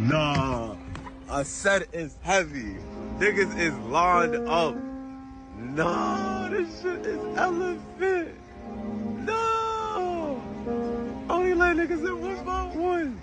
Nah, I said it's heavy. Niggas is lined up. No, this shit is elephant. No, only let niggas in 1x1.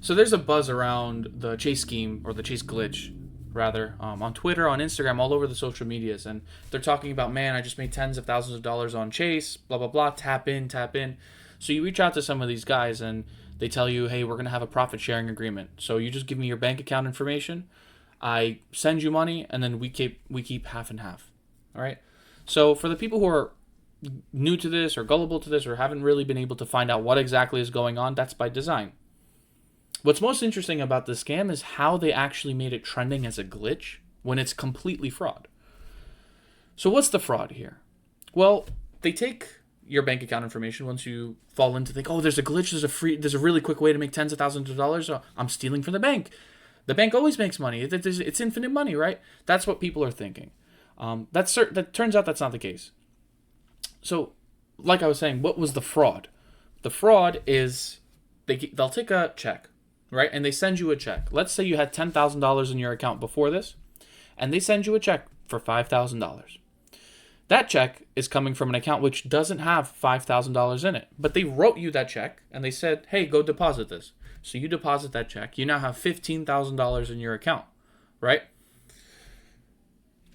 So there's a buzz around the Chase scheme, or the Chase glitch, rather, on Twitter, on Instagram, all over the social medias, and they're talking about, man, I just made tens of thousands of dollars on Chase, blah, blah, blah, tap in, tap in. So you reach out to some of these guys, and they tell you, hey, we're going to have a profit-sharing agreement. So you just give me your bank account information, I send you money, and then we keep half and half, all right? So for the people who are new to this, or gullible to this, or haven't really been able to find out what exactly is going on, that's by design. What's most interesting about this scam is how they actually made it trending as a glitch when it's completely fraud. So what's the fraud here? Well, they take your bank account information once you fall into think, oh, there's a glitch, there's a really quick way to make tens of thousands of dollars. Oh, I'm stealing from the bank. The bank always makes money. It's infinite money, right? That's what people are thinking. That turns out that's not the case. So, like I was saying, what was the fraud? The fraud is they'll take a check, right? And they send you a check. Let's say you had $10,000 in your account before this, and they send you a check for $5,000. That check is coming from an account which doesn't have $5,000 in it, but they wrote you that check, and they said, hey, go deposit this. So you deposit that check. You now have $15,000 in your account, right?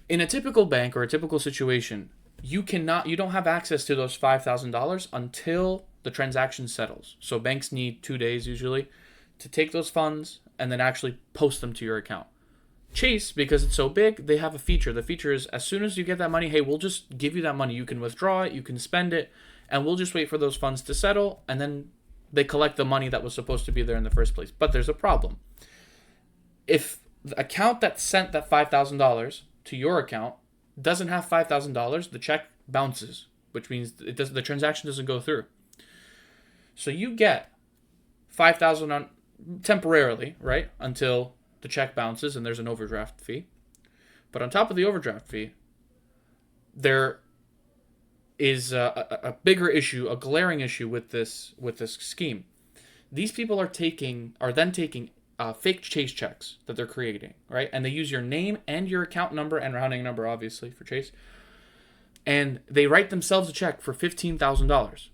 In a typical bank or a typical situation, you don't have access to those $5,000 until the transaction settles. So banks need 2 days usually to take those funds and then actually post them to your account. Chase, because it's so big, they have a feature. The feature is, as soon as you get that money, hey, we'll just give you that money. You can withdraw it, you can spend it, and we'll just wait for those funds to settle, and then they collect the money that was supposed to be there in the first place. But there's a problem. If the account that sent that $5,000 to your account doesn't have $5,000, the check bounces, which means the transaction doesn't go through. So you get $5,000 on temporarily, right, until the check bounces and there's an overdraft fee. But on top of the overdraft fee, there is a bigger issue, a glaring issue with this scheme. These people are then taking fake Chase checks that they're creating, right? And they use your name and your account number and routing number, obviously, for Chase. And they write themselves a check for $15,000.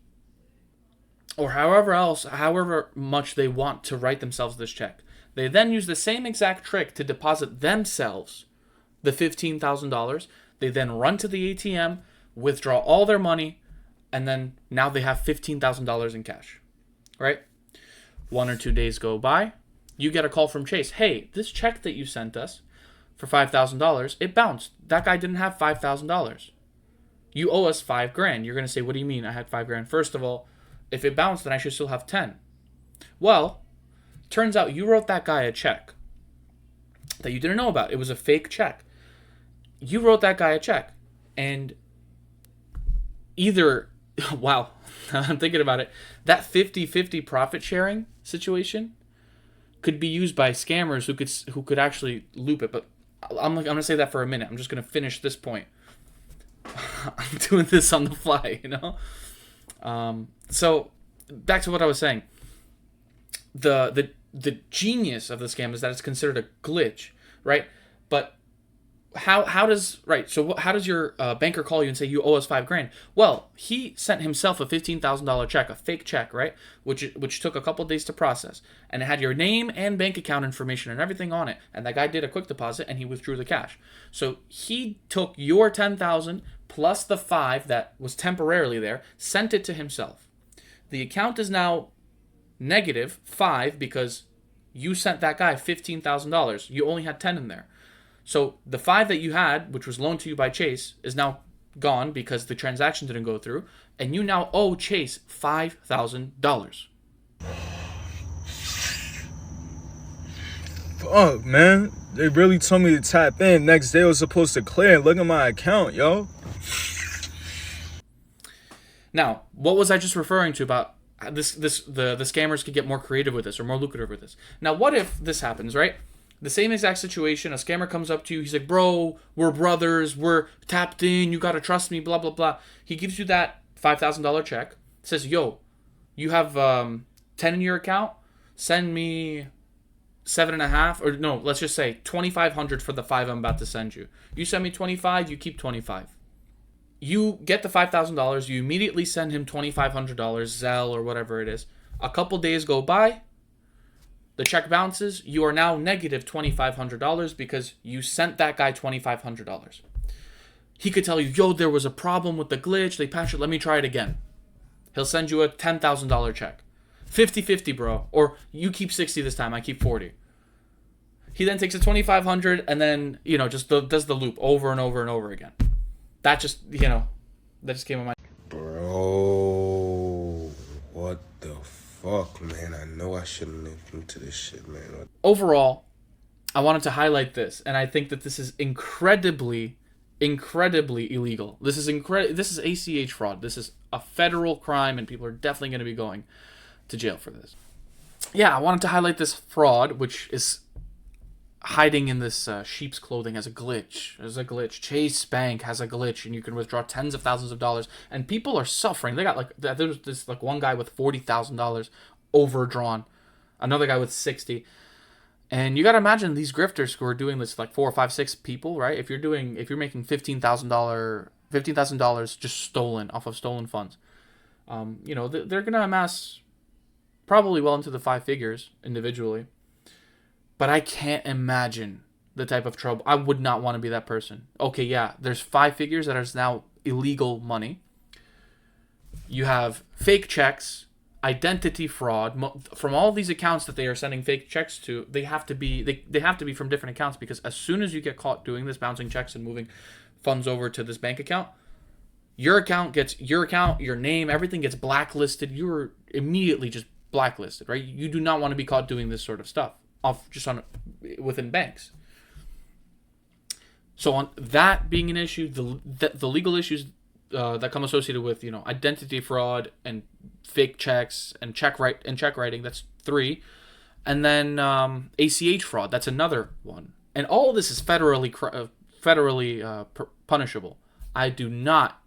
Or however much they want to write themselves this check. They then use the same exact trick to deposit themselves the $15,000. They then run to the ATM, withdraw all their money, and then now they have $15,000 in cash, right? 1 or 2 days go by. You get a call from Chase. Hey, this check that you sent us for $5,000, it bounced. That guy didn't have $5,000. You owe us $5,000. You're going to say, what do you mean I had $5,000? First of all, if it bounced, then I should still have 10. Well, turns out you wrote that guy a check that you didn't know about. It was a fake check. You wrote that guy a check. And either, wow, I'm thinking about it, that 50-50 profit sharing situation could be used by scammers who could actually loop it. But I'm going to say that for a minute. I'm just going to finish this point. I'm doing this on the fly, you know? So back to what I was saying. The genius of the scam is that it's considered a glitch, right? But how does your banker call you and say you owe us $5,000? Well, he sent himself a $15,000 check, a fake check, right? Which took a couple days to process, and it had your name and bank account information and everything on it. And that guy did a quick deposit and he withdrew the cash. So he took your $10,000 plus the $5,000 that was temporarily there, sent it to himself. The account is now negative $5,000 because you sent that guy $15,000. You only had 10 in there. So the $5,000 that you had, which was loaned to you by Chase, is now gone because the transaction didn't go through, and you now owe Chase $5,000. Fuck, man. They really told me to tap in. Next day I was supposed to clear and look at my account, yo. Now, what was I just referring to about the scammers could get more creative with this or more lucrative with this? Now, what if this happens, right? The same exact situation, a scammer comes up to you, he's like, bro, we're brothers, we're tapped in, you gotta trust me, blah, blah, blah. He gives you that $5,000 check, says, yo, you have 10 in your account, send me 7.5, or no, let's just say 2,500 for the 5 I'm about to send you. You send me 25, you keep 25. You get the $5,000, you immediately send him $2,500, Zelle or whatever it is. A couple days go by, the check bounces, you are now negative $2,500 because you sent that guy $2,500. He could tell you, yo, there was a problem with the glitch, they patched it, let me try it again. He'll send you a $10,000 check. 50-50, bro. Or you keep 60 this time, I keep 40. He then takes a 2,500 and then, just does the loop over and over and over again. That just, that just came to mind. Bro, what the fuck, man? I know I shouldn't live into this shit, man. Overall, I wanted to highlight this, and I think that this is incredibly illegal. This is ACH fraud. This is a federal crime, and people are definitely going to be going to jail for this. Yeah, I wanted to highlight this fraud, which is hiding in this sheep's clothing as a glitch. There's a glitch. Chase Bank has a glitch, and you can withdraw tens of thousands of dollars, and people are suffering. They got there's this one guy with $40,000 overdrawn, another guy with 60. And you got to imagine these grifters who are doing this, 4 or 5, 6 people, right? If you're making $15,000 just stolen off of stolen funds, they're gonna amass probably well into the 5 figures individually. But I can't imagine the type of trouble. I would not want to be that person. Okay, yeah, there's 5 figures that is now illegal money. You have fake checks, identity fraud from all these accounts that they are sending fake checks to. They have to be from different accounts, because as soon as you get caught doing this, bouncing checks and moving funds over to this bank account, your name, everything gets blacklisted. You're immediately just blacklisted, right? You do not want to be caught doing this sort of stuff within banks. So on that being an issue, the legal issues that come associated with identity fraud and fake checks and check writing, that's 3, and then ACH fraud, that's another one. And all of this is federally punishable. I do not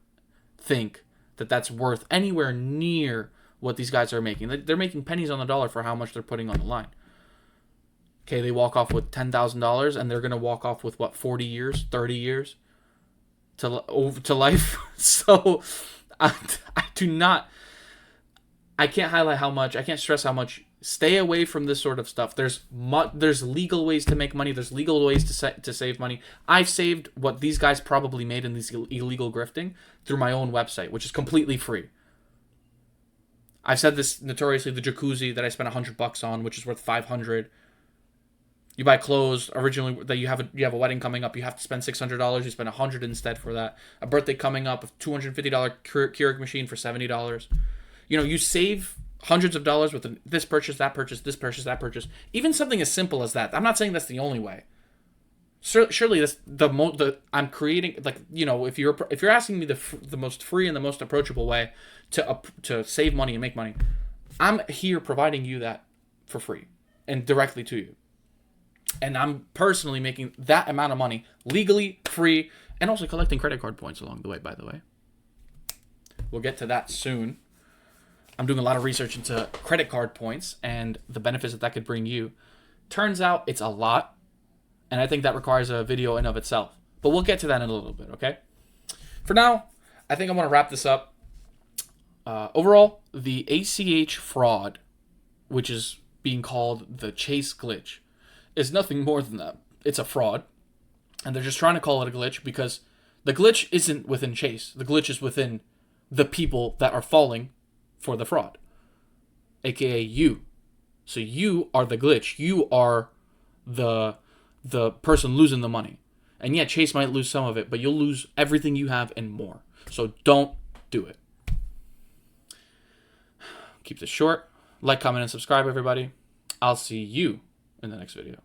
think that that's worth anywhere near what these guys are making. They're making pennies on the dollar for how much they're putting on the line. Okay, they walk off with $10,000, and they're gonna walk off with 40 years, 30 years to life. So I can't highlight how much. I can't stress how much. Stay away from this sort of stuff. There's legal ways to make money. There's legal ways to save money. I've saved what these guys probably made in this illegal grifting through my own website, which is completely free. I've said this notoriously, the jacuzzi that I spent $100 on, which is worth $500. You buy clothes originally that you have a wedding coming up, you have to spend $600. You spend $100 instead for that. A birthday coming up, a $250 Keurig machine for $70. You save hundreds of dollars with this purchase, that purchase, this purchase, that purchase. Even something as simple as that. I'm not saying that's the only way. Surely that's I'm creating, if you're asking me the most free and the most approachable way to save money and make money, I'm here providing you that for free and directly to you. And I'm personally making that amount of money legally, free, and also collecting credit card points along the way, by the way. We'll get to that soon. I'm doing a lot of research into credit card points and the benefits that could bring you. Turns out it's a lot, and I think that requires a video in of itself. But we'll get to that in a little bit, okay? For now, I think I want to wrap this up. Overall, the ACH fraud, which is being called the Chase glitch, is nothing more than that. It's a fraud, and they're just trying to call it a glitch because the glitch isn't within Chase. The glitch is within the people that are falling for the fraud, aka you. So you are the glitch. You are the person losing the money. And yeah, Chase might lose some of it, but you'll lose everything you have and more. So don't do it. Keep this short. Like, comment, and subscribe, everybody. I'll see you in the next video.